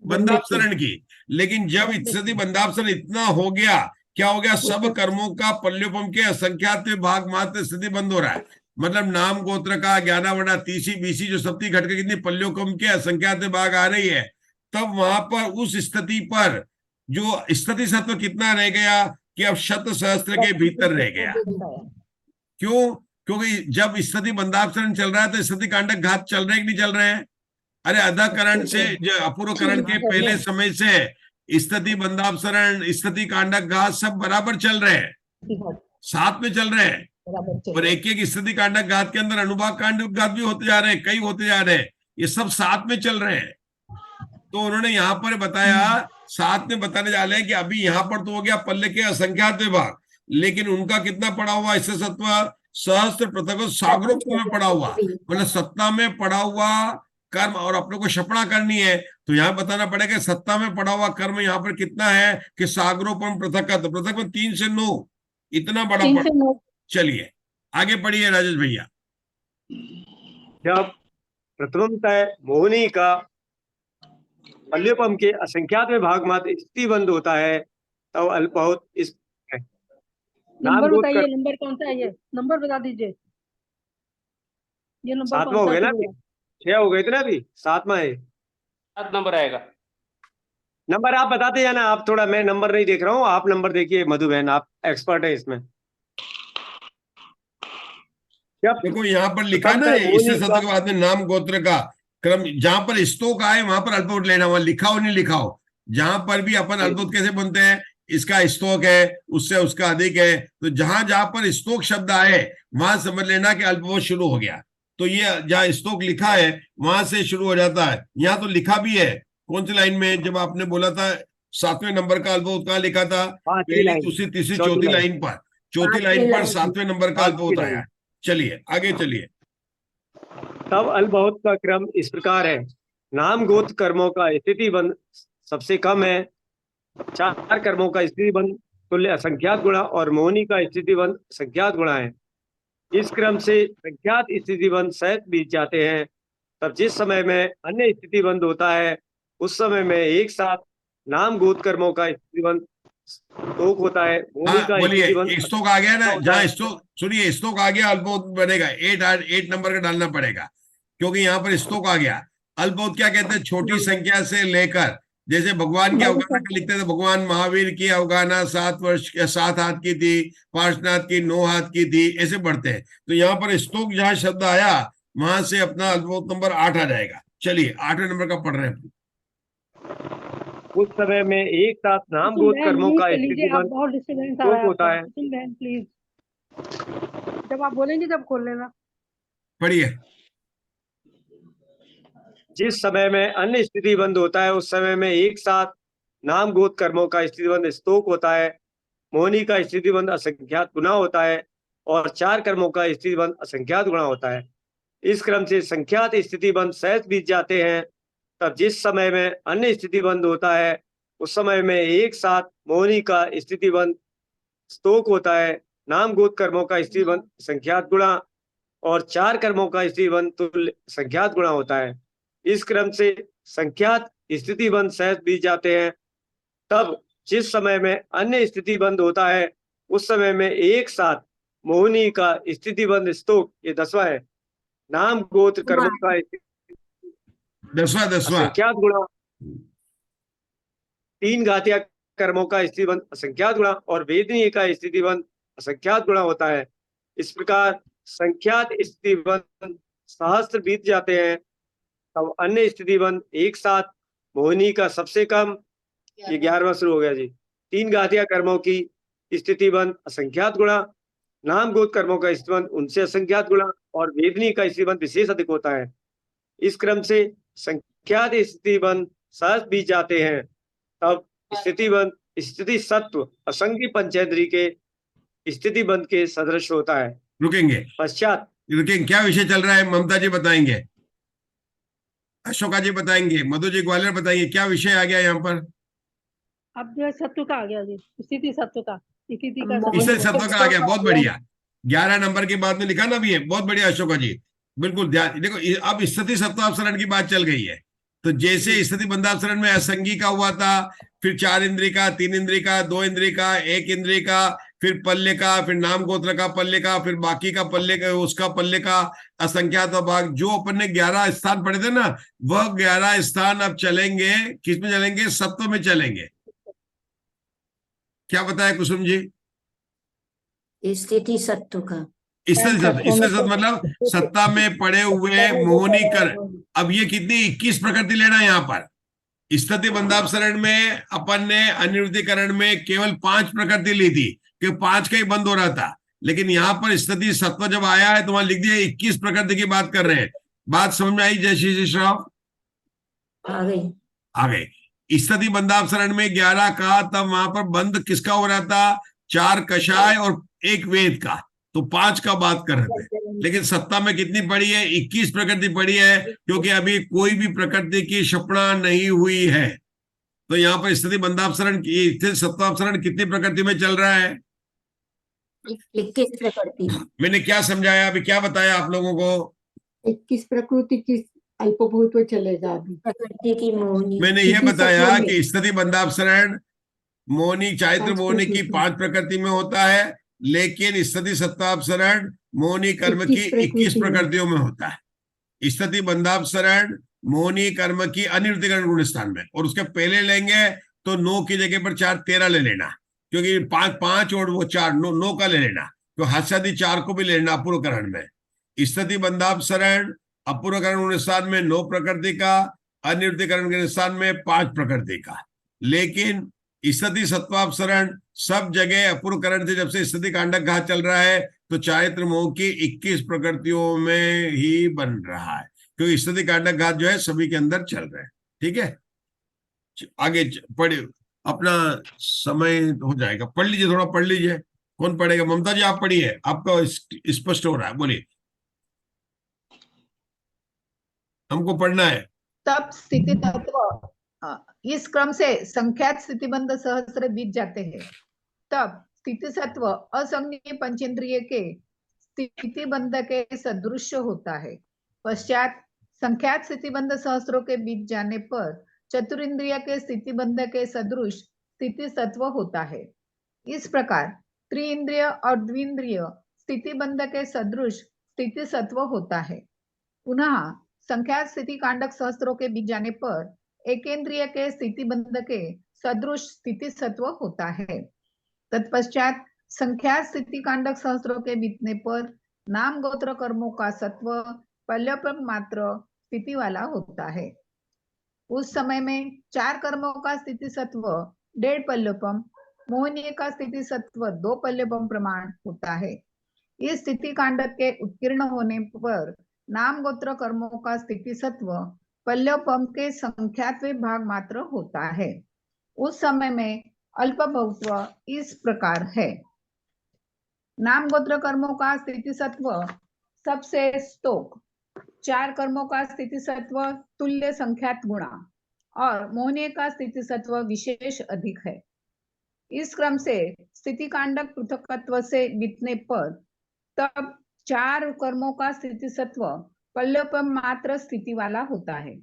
बंधापसरण की, लेकिन जब स्थिति बंधापसरण इतना हो गया, क्या हो गया? सब कर्मों का पल्योपम के असंख्यात भाग मात्र स्थिति बंद हो रहा है। मतलब नाम गोत्र का 11 वड़ा तीसी बीसी जो सप्ती घट के कितनी पल्योकम के असंख्यात भाग आ रही है, तब वहां पर उस स्थिति पर जो स्थिति सत्व कितना रह गया कि अब शत सहस्त्र के भीतर रह गया। क्यों? क्योंकि जब स्थिति बंधापसरण चल रहा है तो स्थिति कांडक घात चल रहे कि नहीं चल रहे हैं? अरे अधकरण से जो अपूर्वकरण के पहले समय से स्थिति बंधापसरण स्थिति कांडक घात सब बराबर चल रहे हैं, साथ में चल रहे हैं। और एक एक स्थिति कांडक घात के अंदर अनुभाग कांडक घात भी होते जा रहे हैं, कई होते जा रहे हैं, ये सब साथ में चल रहे हैं। तो उन्होंने यहाँ पर बताया, साथ में बताने जा रहे हैं कि अभी यहाँ पर तो हो गया पल्ले के असंख्यात विभाग, लेकिन उनका कितना पड़ा हुआ? इससे सत्व सहस्त्र पृथक सागरों में पड़ा हुआ, मतलब सत्ता में पड़ा हुआ कर्म, और अपने को क्षपणा करनी है तो यहाँ बताना पड़ेगा सत्ता में पड़ा हुआ कर्म यहाँ पर कितना है कि सागरोपम पृथक, पृथक में 3 से 9 इतना बड़ा। चलिए आगे पढ़िए राजेश भैया। जब प्रथमतः मोहिनी का पल्योपम के असंख्यात में भाग मात्र स्थिति बंद होता है तब अल्प बहुत इस नाम नंबर गोत्र बताइए, नंबर कौन सा है ये? नंबर बता दीजिए, ये नंबर सातवां कौन हो सा गया ना शुरू अभी, है? 6 हो गए थे ना अभी, 7वां है। 7 नंबर आएगा। नंबर आप बताते जाना, आप थोड़ा, मैं नंबर नहीं देख रहा हूँ, आप नंबर देखिए मधु बहन, आप एक्सपर्ट है इसमें। जब देखो यहाँ पर लिखा प्रथम ना, है इससे मोहनी शब्द का, के बाद में नाम गोत्र का क्रम, जहां पर स्तोक आए वहां पर अल्पवत लेना, वहां लिखा हो नहीं लिखा हो, जहां पर भी अपन अल्पवत कैसे बनते हैं, इसका स्तोक है उससे उसका अधिक है, तो जहां जहां पर स्तोक शब्द आए वहां समझ लेना कि अल्पवत शुरू हो गया। तो ये जहाँ स्तोक लिखा है वहां से शुरू हो जाता है। यहाँ तो लिखा भी है, कौन सी लाइन में, जब आपने बोला था 7वें नंबर का अल्पवत कहाँ लिखा था, 5वीं पहली लाइन, दूसरी तीसरी चौथी चौथी लाइन, लाइन पर, चौथी 5वीं लाइन पर लाइन। 7वें नंबर का 5वीं अल्पवत आया लाइन। है। चलिए आगे चलिए। तब अल्पवत का क्रम इस प्रकार है। नाम गोत्र कर्मों का स्थिति बंध सबसे कम है, 4 कर्मों का स्थिति बंध तुल्य असंख्यात गुणा और मोहनी का स्थिति बंध संख्यात गुणा है। इस क्रम से संख्यात स्थिति बंध सहित बीत जाते हैं। तब जिस समय में अन्य स्थिति बंध होता है उस समय में एक साथ नाम गोत्र कर्मों का स्थिति बंध स्तोक होता है, मोहनी हाँ का बोलिए, स्थिति बंध एक स्टोक आ गया ना, होता जहाँ है। स्टोक, सुनिए स्टोक आ गया अल्पवत बनेगा, 8 नंबर का डालना पड़ेगा, क्योंकि यहाँ पर स्टोक आ गया। अल्पवत क्या कहते हैं, छोटी संख्या से लेकर, जैसे भगवान की अवगाहना का लिखते थे, भगवान महावीर की अवगाहना 7 वर्ष 7 हाथ की थी, 5 हाथ की, 9 हाथ की थी, ऐसे बढ़ते हैं। तो यहाँ पर स्टोक जहाँ शब्द आया वहां से अपना अल्पवत नंबर 8 आ जाएगा। चलिए 8वें नंबर का पढ़ रहे हैं। उस समय में एक साथ नाम कुसुम गोत्र बहन कर्मों म्यूट का कर स्थिति लीजिए, आप बंध बहुत डिस्टर्बेंस आ स्तोक रहा है होता आपका। है। कुसुम बहन प्लीज, जब आप बोलेंगे जब खोल लेना। पढ़िए। जिस समय में अन्य स्थिति बंध होता है उस समय में एक साथ नाम गोत्र कर्मों का स्थिति बंध स्तोक होता है, मोहनी का स्थिति बंध असंख्यात गुना होता है और 4 कर्मों का स्थिति बंध असंख्यात गुणा होता है। इस क्रम से संख्यात स्थिति बंध सहज बीत जाते हैं। तब जिस समय में अन्य स्थिति बंध होता है उस समय में एक साथ मोहनी का स्थिति बंध स्तोक होता है, नाम गोत्र कर्मों का स्थिति बंध संख्यात गुणा और 4 कर्मों का स्थिति बंध तुल्य संख्यात गुणा होता है। इस क्रम से संख्यात स्थिति बंध सहज बीत जाते हैं। तब जिस समय में अन्य स्थिति बंध होता है उस समय में एक साथ मोहनी का स्थिति बंध स्तोक, ये 10वां है, नाम गोत्र कर्मों का 10वां असंख्यात गुणा, 3 घातिया कर्मों का स्थिति बंध असंख्यात गुणा और वेदनीय का स्थिति बंध असंख्यात गुणा होता है। इस प्रकार संख्यात स्थिति बंध सहस्त्र बीत जाते हैं। तब अन्य स्थिति बंध एक साथ मोहनी का सबसे कम, ये 11वां शुरू हो गया जी, 3 घातिया कर्मों की स्थिति बंध असंख्यात गुणा, नाम गोत्र कर्मों का स्थिति बंध उनसे असंख्यात गुणा और वेदनी का स्थिति बंध विशेष अधिक होता है। इस क्रम से संख्यात स्थिति बंध सहज बीत जाते हैं। तब स्थिति बंध स्थिति सत्व असंख्य पंचेंद्री के स्थिति बंध के सदृश होता है। रुकेंगे, पश्चात रुकेंगे, क्या विषय चल रहा है, ममता जी बताएंगे, अशोका जी बताएंगे, मधु जी ग्वालियर बताएंगे, क्या विषय आ गया यहाँ पर। अब जो है सत्व का आ गया जी, स्थिति सत्व का, स्थिति का इससे सत्व। सत्व का आ गया, बहुत बढ़िया। 11 नंबर के बाद में लिखा ना भी है, बहुत बढ़िया अशोका जी, बिल्कुल ध्यान देखो। अब स्थिति सत्वापसरण की बात चल गई है, तो जैसे स्थिति बंधापसरण में असंगी का हुआ था, फिर 4 इंद्री का, 3 इंद्री का, 2 इंद्री का, 1 इंद्री का, फिर पल्ले का, फिर नाम गोत्र का पल्ले का, फिर बाकी का पल्ले का, उसका पल्ले का असंख्यात भाग, जो अपन ने 11 स्थान पढ़े थे ना, वह 11 स्थान अब चलेंगे किस में चलेंगे, सत्व में चलेंगे। क्या बताया कुसुम जी। स्थिति सत्व का, इससे सत्व मतलब सत्ता में पड़े हुए मोहनी कर। अब ये कितनी 21 प्रकृति लेना यहाँ पर। स्थिति बंधापसरण में अपन ने अनिरुद्धीकरण में केवल 5 प्रकृति ली थी, कि 5 का ही बंद हो रहा था, लेकिन यहाँ पर स्थिति सत्व जब आया है तो वहां लिख दिया 21 प्रकृति की बात कर रहे हैं। बात समझ में आई जय श्री श्राव? आ गई। आ गए। स्थिति बंधापसरण में 11 का, तब वहां पर बंद किसका हो रहा था, 4 कषाय और 1 वेद का, तो 5 का बात कर रहे थे। लेकिन सत्ता में कितनी पड़ी है, 21 प्रकृति पड़ी है, क्योंकि अभी कोई भी प्रकृति की क्षपणा नहीं हुई है। तो यहाँ पर स्थिति बंधापसरण की, स्थिति सत्वापसरण कितनी प्रकृति में चल रहा है, 21 प्रकृति। मैंने क्या समझाया अभी, क्या बताया आप लोगों को। 21 प्रकृति की अल्पभूत में चलेगा अभी। प्रकृति की मोहनी, मैंने ये बताया कि स्थिति बंधापसरण मोहनी चारित्र मोहनी की 5 प्रकृति में होता है, लेकिन स्थिति सत्वापसरण मोहिनी कर्म की 21 प्रकृतियों में होता है। स्थिति बंधापसरण मोहिनी कर्म की अनिवृत्तिकरण गुण स्थान में, और उसके पहले लेंगे तो 9 की जगह पर 4 13 ले लेना, क्योंकि 5 और वो 4 9 का ले लेना, तो हास्यादि 4 को भी ले लेना अपूर्वकरण में। स्थिति बंधापसरण अपूर्वकरण गुण स्थान में 9 प्रकृति का, अनिवृत्तिकरण के स्थान में 5 प्रकृति का। लेकिन स्थिति सत्वापसरण सब जगह अपूर्वकरण से, जब से स्थिति कांडक घात चल रहा है तो चारित्र मोह की 21 प्रकृतियों में ही बन रहा है, क्योंकि स्थिति कांडक घात जो है सभी के अंदर चल रहे हैं। ठीक है, आगे पढ़े, अपना समय हो जाएगा, पढ़ लीजिए, थोड़ा पढ़ लीजिए। कौन पढ़ेगा? ममता जी आप पढ़िए, आपका स्पष्ट हो रहा है, बोलिए। हमको पढ़ना है। तब स्थिति तत्व इस क्रम से संख्यात स्थितिबंध सहस्त्र बीत जाते हैं। तब स्थिति सत्व असंज्ञ पंचेंद्रिय के स्थितिबंध के सदृश होता है। पश्चात संख्यात स्थितिबंध सहस्त्रों के बीत जाने पर चतुरिंद्रिय के स्थितिबंध के सदृश स्थिति सत्व होता है। इस प्रकार त्रिइंद्रिय और द्विइंद्रिय स्थितिबंध के सदृश स्थिति सत्व होता है। पुनः संख्यात स्थिति कांडक सहस्त्रों के बीत जाने पर एकेंद्रिय के स्थितिबंध के सदृश स्थिति सत्व होता है। तत्पश्चात संख्यात स्थिति कांडक सहस्त्रों के बीतने पर नाम गोत्र कर्मों का सत्व पल्यपम मात्र स्थिति वाला होता है। उस समय में 4 कर्मों का स्थिति सत्व 1.5 पल्यपम, मोहिनी का स्थिति सत्व 2 पल्यपम प्रमाण होता है। इस स्थिति कांडक के उत्कीर्ण होने पर नाम गोत्र कर्मों का स्थिति सत्व पल्यपम के संख्यात्व भाग मात्र होता है। उस समय में अल्प बहुत्व इस प्रकार है। नाम गोत्र कर्मों का स्थिति सत्व सबसे स्तोक, 4 कर्मों का स्थिति सत्व तुल्य संख्यात गुणा और मोहनीय का स्थिति सत्व विशेष अधिक है। इस क्रम से स्थिति कांडक पृथकत्व से बीतने पर तब 4 कर्मों का स्थिति सत्व पल्लपम मात्र स्थिति वाला होता है।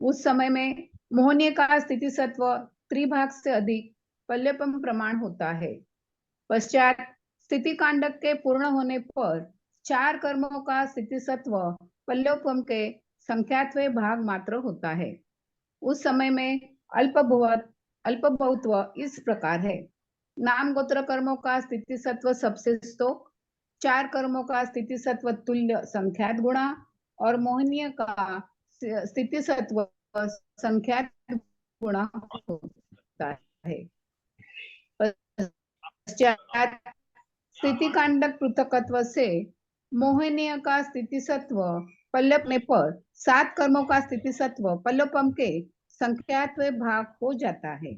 उस समय में मोहनीय का स्थिति सत्व त्रिभाग से अधिक पल्लपम प्रमाण होता है। पश्चात स्थिति कांडक के पूर्ण होने पर 4 कर्मों का स्थिति सत्व पल्लपम के संख्यात्व भाग मात्र होता है। उस समय में अल्प बहुत्व इस प्रकार है। नाम गोत्र कर्मों का स्थिति सत्व सबसे स्तोक, 4 कर्मों का स्थिति सत्व तुल्य संख्यात गुणा और मोहनीय का स्थिति सत्व संख्यात गुणा होता है। पश्चात स्थिति कांडक पृथकत्व से मोहनीय का स्थिति सत्व पल्लपने पर 7 कर्मों का स्थिति सत्व पल्लपम के संख्यात्व भाग हो जाता है।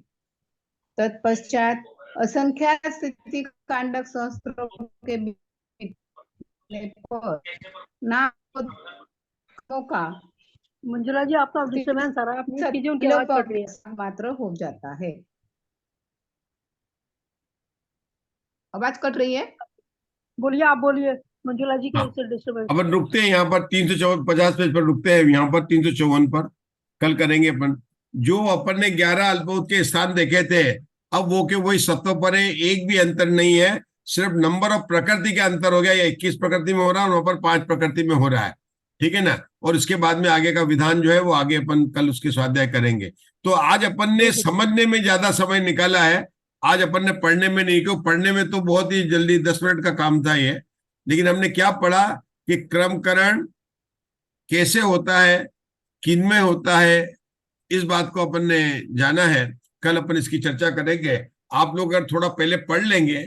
तत्पश्चात असंख्यात स्थिति कांडक सहस्त्रों के पर नाम का मंजुला जी आपका डिस्टर्बेंस आ रहा है, आप म्यूट कीजिए, उनकी आवाज कट रही है। मात्र हो जाता है। आवाज कट रही है, बोलिए, आप बोलिए मंजुला जी के डिस्टर्बेंस। अपन रुकते हैं यहाँ पर 350 पेज पर रुकते हैं, यहाँ पर 354 पर कल करेंगे अपन। जो अपन ने 11 अल्पभूत के स्थान देखे थे, अब वो के वही सत्व पर है, एक भी अंतर नहीं है, सिर्फ नंबर ऑफ प्रकृति का अंतर हो गया। या 21 प्रकृति में हो रहा है, वहां पर 5 प्रकृति में हो रहा है। ठीक है ना। और इसके बाद में आगे का विधान जो है वो आगे अपन कल उसके स्वाध्याय करेंगे। तो आज अपन ने समझने में ज्यादा समय निकाला है, आज अपन ने पढ़ने में नहीं, क्यों पढ़ने में तो बहुत ही जल्दी 10 मिनट का काम था ये। लेकिन हमने क्या पढ़ा कि क्रमकरण कैसे होता है, किन में होता है, इस बात को अपन ने जाना है। कल अपन इसकी चर्चा करेंगे। आप लोग अगर थोड़ा पहले पढ़ लेंगे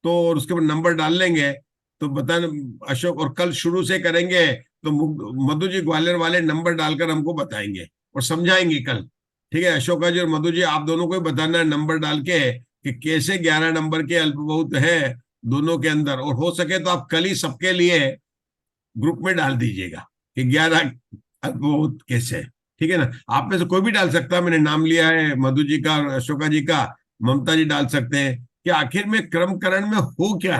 तो और उसके बाद नंबर डाल लेंगे तो बता अशोक, और कल शुरू से करेंगे तो मधु जी ग्वालियर वाले नंबर डालकर हमको बताएंगे और समझाएंगे कल। ठीक है, अशोका जी और मधु जी आप दोनों को ही बताना है नंबर डाल के कि कैसे 11 नंबर के अल्पभूत है दोनों के अंदर। और हो सके तो आप कल ही सबके लिए ग्रुप में डाल दीजिएगा कि 11 अल्पभूत कैसे। ठीक है ना, आप में से कोई भी डाल सकता है, मैंने नाम लिया है मधु जी का और अशोका जी का, ममता जी डाल सकते हैं कि आखिर में क्रमकरण में हो क्या